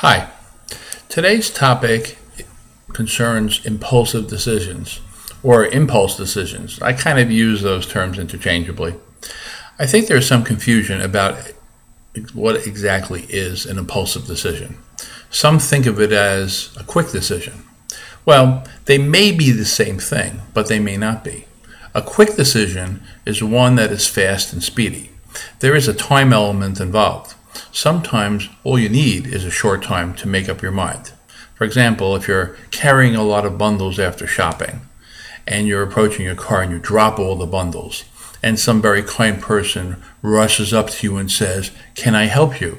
Hi. Today's topic concerns impulsive decisions or impulse decisions. I kind of use those terms interchangeably. I think there's some confusion about what exactly is an impulsive decision. Some think of it as a quick decision. Well, they may be the same thing, but they may not be. A quick decision is one that is fast and speedy. There is a time element involved. Sometimes all you need is a short time to make up your mind. For example, if you're carrying a lot of bundles after shopping and you're approaching your car and you drop all the bundles and some very kind person rushes up to you and says, "Can I help you?"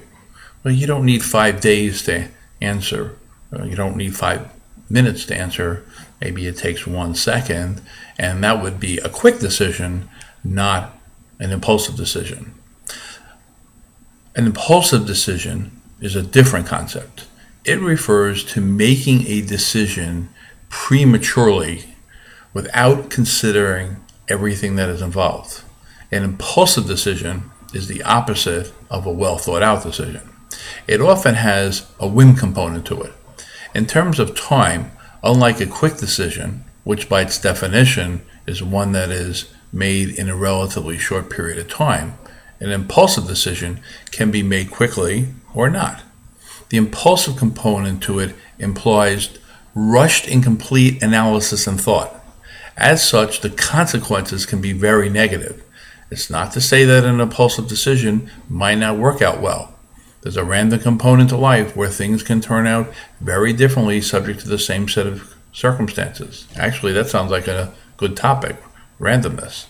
Well, you don't need 5 days to answer. You don't need 5 minutes to answer. Maybe it takes 1 second, and that would be a quick decision, not an impulsive decision. An impulsive decision is a different concept. It refers to making a decision prematurely without considering everything that is involved. An impulsive decision is the opposite of a well thought out decision. It often has a whim component to it. In terms of time, unlike a quick decision, which by its definition is one that is made in a relatively short period of time, an impulsive decision can be made quickly or not. The impulsive component to it implies rushed, incomplete analysis and thought. As such, the consequences can be very negative. It's not to say that an impulsive decision might not work out well. There's a random component to life where things can turn out very differently subject to the same set of circumstances. Actually, that sounds like a good topic, randomness.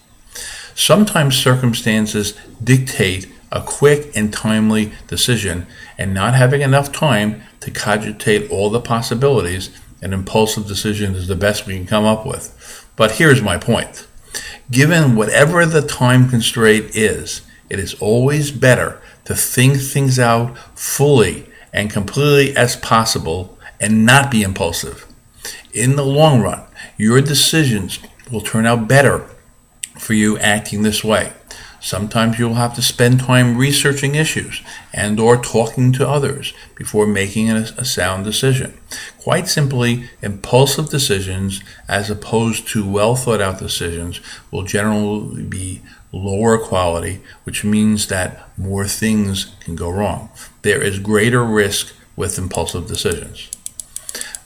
Sometimes circumstances dictate a quick and timely decision, and not having enough time to cogitate all the possibilities, an impulsive decision is the best we can come up with. But here's my point. Given whatever the time constraint is, it is always better to think things out fully and completely as possible and not be impulsive. In the long run, your decisions will turn out better for you acting this way. Sometimes you'll have to spend time researching issues and or talking to others before making a sound decision. Quite simply, impulsive decisions as opposed to well thought out decisions will generally be lower quality, which means that more things can go wrong. There is greater risk with impulsive decisions.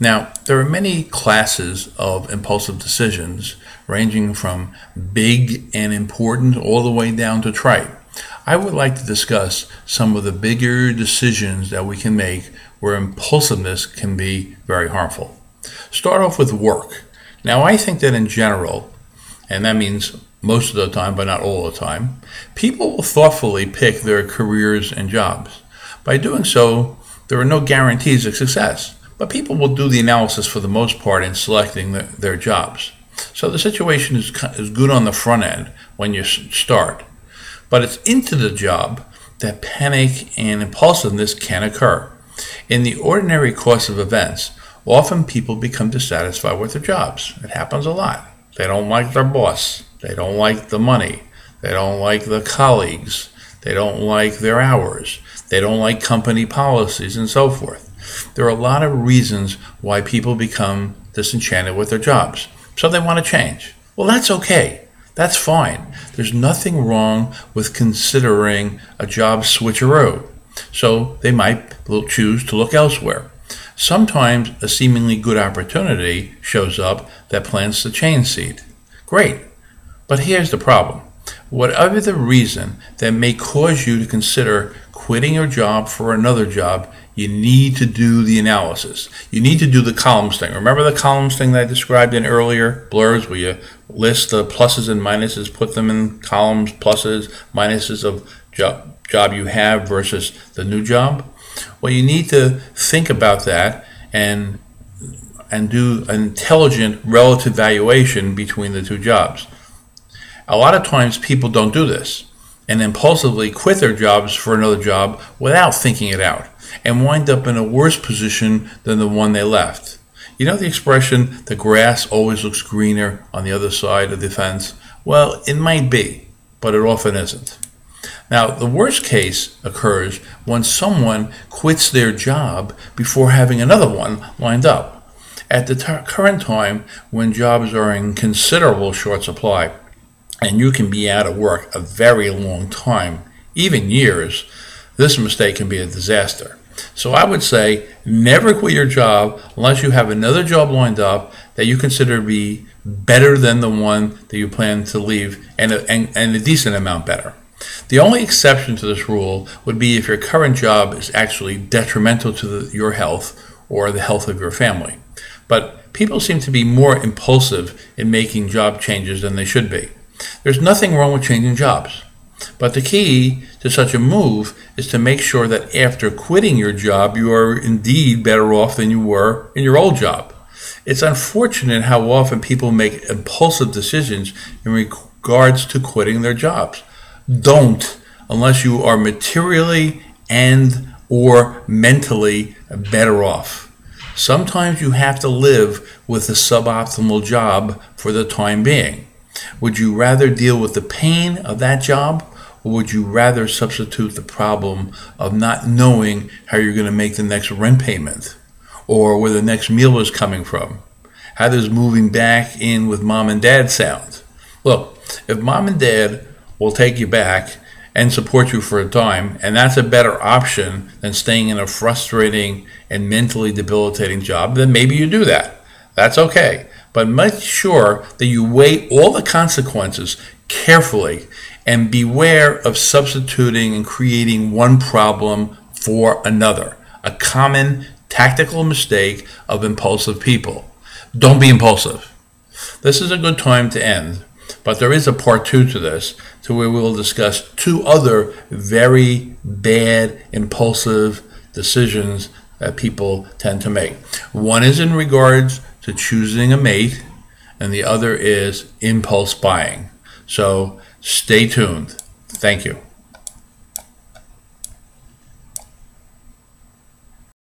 Now, there are many classes of impulsive decisions, ranging from big and important all the way down to trite. I would like to discuss some of the bigger decisions that we can make where impulsiveness can be very harmful. Start off with work. Now, I think that in general, and that means most of the time, but not all the time, people will thoughtfully pick their careers and jobs. By doing so, there are no guarantees of success. But people will do the analysis for the most part in selecting their jobs. So the situation is good on the front end when you start. But it's into the job that panic and impulsiveness can occur. In the ordinary course of events, often people become dissatisfied with their jobs. It happens a lot. They don't like their boss. They don't like the money. They don't like the colleagues. They don't like their hours. They don't like company policies and so forth. There are a lot of reasons why people become disenchanted with their jobs. So they want to change. Well, that's okay. That's fine. There's nothing wrong with considering a job switcheroo. So they might choose to look elsewhere. Sometimes a seemingly good opportunity shows up that plants the change seed. Great. But here's the problem. Whatever the reason that may cause you to consider quitting your job for another job, you need to do the analysis. You need to do the columns thing. Remember the columns thing that I described in earlier blurbs where you list the pluses and minuses, put them in columns, pluses, minuses of job you have versus the new job? Well, you need to think about that and do an intelligent relative valuation between the two jobs. A lot of times people don't do this and impulsively quit their jobs for another job without thinking it out and wind up in a worse position than the one they left. You know the expression, the grass always looks greener on the other side of the fence? Well, it might be, but it often isn't. Now, the worst case occurs when someone quits their job before having another one lined up. At the current time, when jobs are in considerable short supply, and you can be out of work a very long time, even years, this mistake can be a disaster. So I would say never quit your job unless you have another job lined up that you consider to be better than the one that you plan to leave, and a decent amount better. The only exception to this rule would be if your current job is actually detrimental to your health or the health of your family. But people seem to be more impulsive in making job changes than they should be. There's nothing wrong with changing jobs. But the key to such a move is to make sure that after quitting your job, you are indeed better off than you were in your old job. It's unfortunate how often people make impulsive decisions in regards to quitting their jobs. Don't, unless you are materially and or mentally better off. Sometimes you have to live with a suboptimal job for the time being. Would you rather deal with the pain of that job, or would you rather substitute the problem of not knowing how you're going to make the next rent payment, or where the next meal is coming from? How does moving back in with mom and dad sound? Look, if mom and dad will take you back and support you for a time, and that's a better option than staying in a frustrating and mentally debilitating job, then maybe you do that. That's okay. But make sure that you weigh all the consequences carefully and beware of substituting and creating one problem for another. A common tactical mistake of impulsive people. Don't be impulsive. This is a good time to end, but there is a part 2 to this, to where we will discuss 2 other very bad impulsive decisions that people tend to make. One is in regards to choosing a mate, and the other is impulse buying. So stay tuned. Thank you.